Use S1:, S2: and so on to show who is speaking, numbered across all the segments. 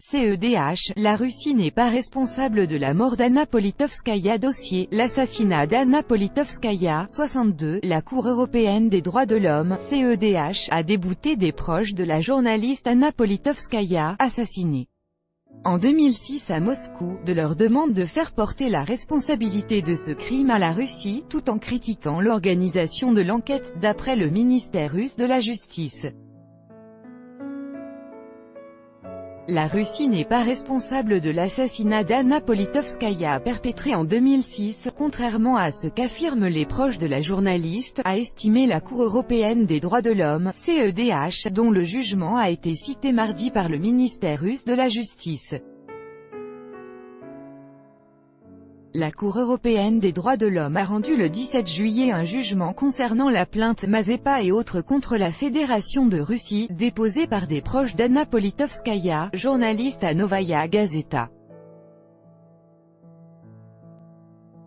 S1: CEDH, la Russie n'est pas responsable de la mort d'Anna Politkovskaya. Dossier, l'assassinat d'Anna Politkovskaya, 62, la Cour européenne des droits de l'homme, CEDH, a débouté des proches de la journaliste Anna Politkovskaya, assassinée en 2006 à Moscou, de leur demande de faire porter la responsabilité de ce crime à la Russie, tout en critiquant l'organisation de l'enquête, d'après le ministère russe de la Justice. La Russie n'est pas responsable de l'assassinat d'Anna Politkovskaya perpétré en 2006, contrairement à ce qu'affirment les proches de la journaliste, a estimé la Cour européenne des droits de l'homme, CEDH, dont le jugement a été cité mardi par le ministère russe de la Justice. La Cour européenne des droits de l'homme a rendu le 17 juillet un jugement concernant la plainte Mazepa et autres contre la Fédération de Russie, déposée par des proches d'Anna Politkovskaya, journaliste à Novaya Gazeta.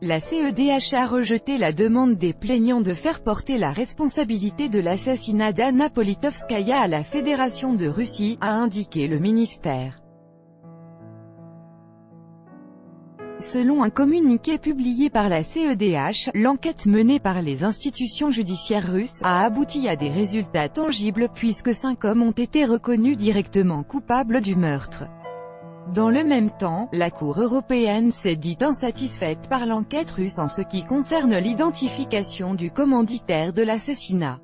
S1: La CEDH a rejeté la demande des plaignants de faire porter la responsabilité de l'assassinat d'Anna Politkovskaya à la Fédération de Russie, a indiqué le ministère. Selon un communiqué publié par la CEDH, l'enquête menée par les institutions judiciaires russes a abouti à des résultats tangibles puisque 5 hommes ont été reconnus directement coupables du meurtre. Dans le même temps, la Cour européenne s'est dite insatisfaite par l'enquête russe en ce qui concerne l'identification du commanditaire de l'assassinat.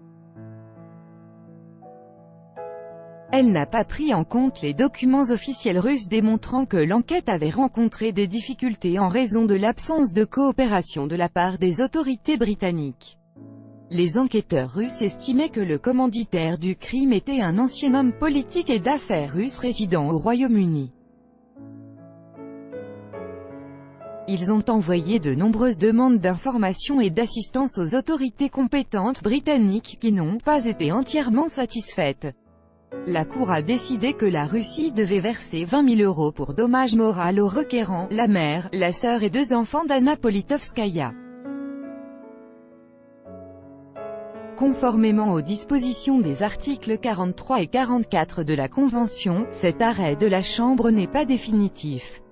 S1: Elle n'a pas pris en compte les documents officiels russes démontrant que l'enquête avait rencontré des difficultés en raison de l'absence de coopération de la part des autorités britanniques. Les enquêteurs russes estimaient que le commanditaire du crime était un ancien homme politique et d'affaires russe résidant au Royaume-Uni. Ils ont envoyé de nombreuses demandes d'information et d'assistance aux autorités compétentes britanniques qui n'ont pas été entièrement satisfaites. La Cour a décidé que la Russie devait verser 20 000 € pour dommages moraux aux requérants, la mère, la sœur et 2 enfants d'Anna Politkovskaya. Conformément aux dispositions des articles 43 et 44 de la Convention, cet arrêt de la Chambre n'est pas définitif.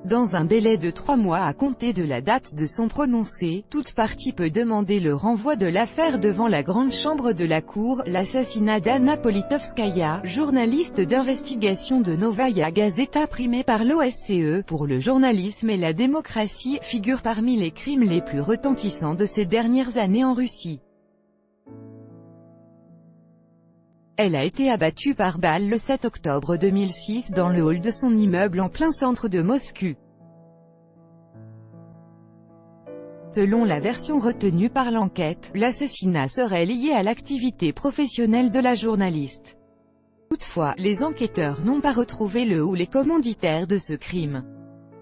S1: Dans un délai de 3 mois à compter de la date de son prononcé, toute partie peut demander le renvoi de l'affaire devant la grande chambre de la Cour. L'assassinat d'Anna Politkovskaya, journaliste d'investigation de Novaya Gazeta primée par l'OSCE pour le journalisme et la démocratie, figure parmi les crimes les plus retentissants de ces dernières années en Russie. Elle a été abattue par balle le 7 octobre 2006 dans le hall de son immeuble en plein centre de Moscou. Selon la version retenue par l'enquête, l'assassinat serait lié à l'activité professionnelle de la journaliste. Toutefois, les enquêteurs n'ont pas retrouvé le ou les commanditaires de ce crime.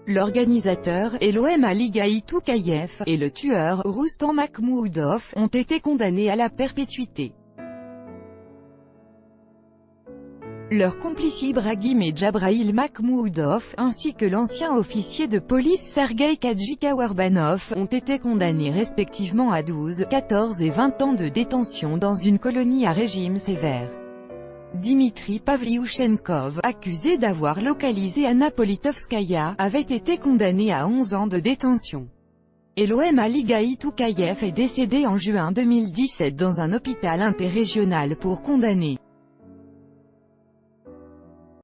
S1: L'organisateur, Elohem Aligaï Toukayev, et le tueur, Roustam Makhmoudov, ont été condamnés à la perpétuité. Leurs complices Ibrahim et Jabraïl Makhmoudov, ainsi que l'ancien officier de police Sergei Kadjikawarbanov, ont été condamnés respectivement à 12, 14 et 20 ans de détention dans une colonie à régime sévère. Dimitri Pavlyuchenkov, accusé d'avoir localisé Anna Politkovskaya, avait été condamné à 11 ans de détention. Elohem Aligaï Toukayev est décédé en juin 2017 dans un hôpital interrégional pour condamnés.